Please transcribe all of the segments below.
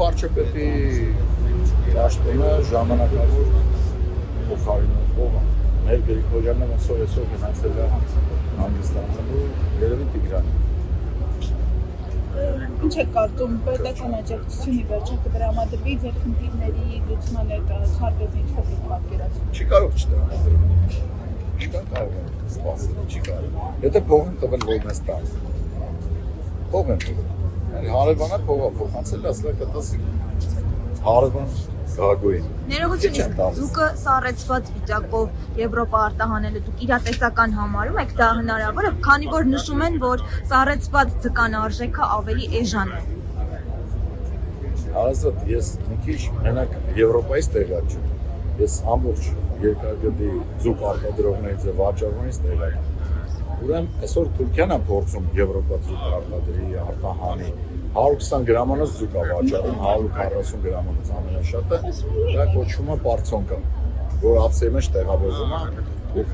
վարչապետի դաշտումը ժամանակավոր փոխարինող մեր Գրիգորյանը ոնց այսօր գնացել է հանդիսանալու երևի Տիգրանի։ Ինչ եք կարծում պետական աջակցությունի վերջը կդրամադրվի ձեր խնդիրների լուծման հետ հարկեզ ինչ-որ պատկերացում։ Չի կարող չտրամադրել։ Չկա կարող սպասել, չի կարող։ Եթե փող են տվել որ մեզ տան։ Փող են տվել։ Հարևանը փողա փոխանցել ասել կտասի հարևան գագույն։ Ներողություն, ձուկը սառեցված վիճակով Եվրոպա արտահանելը դուք իրատեսական համարում եք դա հնարավոր է, քանի որ նշում են, որ սառեցված ձկան արժեքը ավելի էժան է։ Ազատ, ես մի քիչ մենակ Եվրոպայից տեղյակ չեմ։ Ես ամբողջ երկրագնդի ձուկ արտադրողներից եւ վաճառողներից տեղյակ եմ։ Ուրեմն այսօր Թուրքիան է փորձում Եվրոպա ձուկ արտադրի, արտահանի 120 գրամանոց ձուկ է վաճառում, 140 գրամանոց ամենաշատը, դա կոչվում է պարցոնկա, որ ափսեի մեջ տեղավորվում է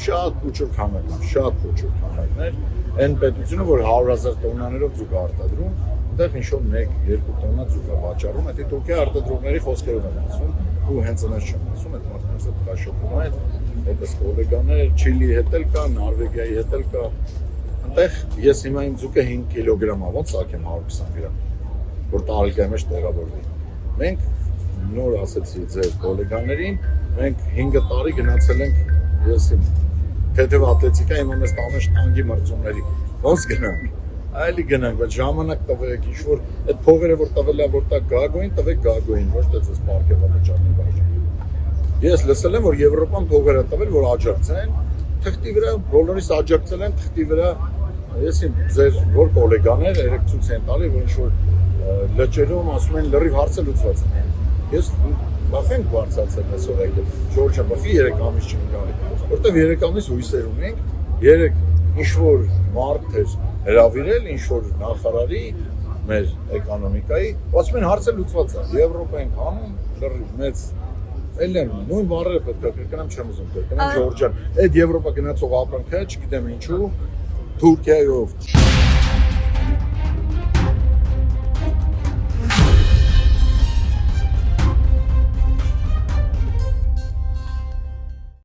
շատ փոքր քանակներ, շատ փոքր քանակներ, այն պետությունը, որ 100,000 տոննաներով ձուկ է արտադրում, այնտեղ ինչ-որ 1-2 տոննա ձուկ է վաճառում, դա Թուրքիա արտադրողների խոսքերով եմ ասում, ու հենց այնպես չեմ ասում, այդ մարդկանց հետ քաշոփում է, այդպես գոլեգաներ, Չիլիի հետ էլ կա, Նորվեգիայի հետ էլ կա։ Այնտեղ ես հիմա իմ ձուկը 5 կիլոգրամ է, ոնց ակեմ 120 գրամ, որ տարիքայի մեջ տեղավորվի։ Մենք նոր ասեցի ձեր գոլեգաներին, մենք 5 տարի գնացել ենք ես իմ թեթև ատլետիկա իմ ամենից տանեշ տանգի մրցումների։ Ոնց գնանք։ Այլի գնանք, բայց ժամանակ տվեք, ինչ-որ այդ փողերը որ տվել է, որ տա գագոին, տվեք գագոին, ոչ թե ձեզ պարկեվա վճարի բաժան։ Ես լսել եմ, որ Եվրոպան փողեր է տվել, որ աջակցեն, թղթի վրա բոլորիս աջակցել են, թղթի վրա ես իմ ձեր որ գոլեգաներ երեք ցույց են տալի, որ ինչ-որ լճերում ասում են լրիվ հարցը լուծված է։ Ես բախենք բարձացել այսօր եկել, Ժորժը բախի 3 ամիս չեմ գալի, որտեվ 3 ամիս հույսեր ունենք, 3 ինչ-որ մարդ էր հրավիրել, ինչ-որ նախարարի մեր էկոնոմիկայի, ասում են հարցը լուծված է, Եվրոպա ենք անում, լրիվ մեծ Էլեն, նույն բառերը պետք է կրկնեմ չեմ ուզում կրկնեմ Ժորժ ջան, այդ Եվրոպա գնացող ապրանքը չգիտեմ ինչու Թուրքիայով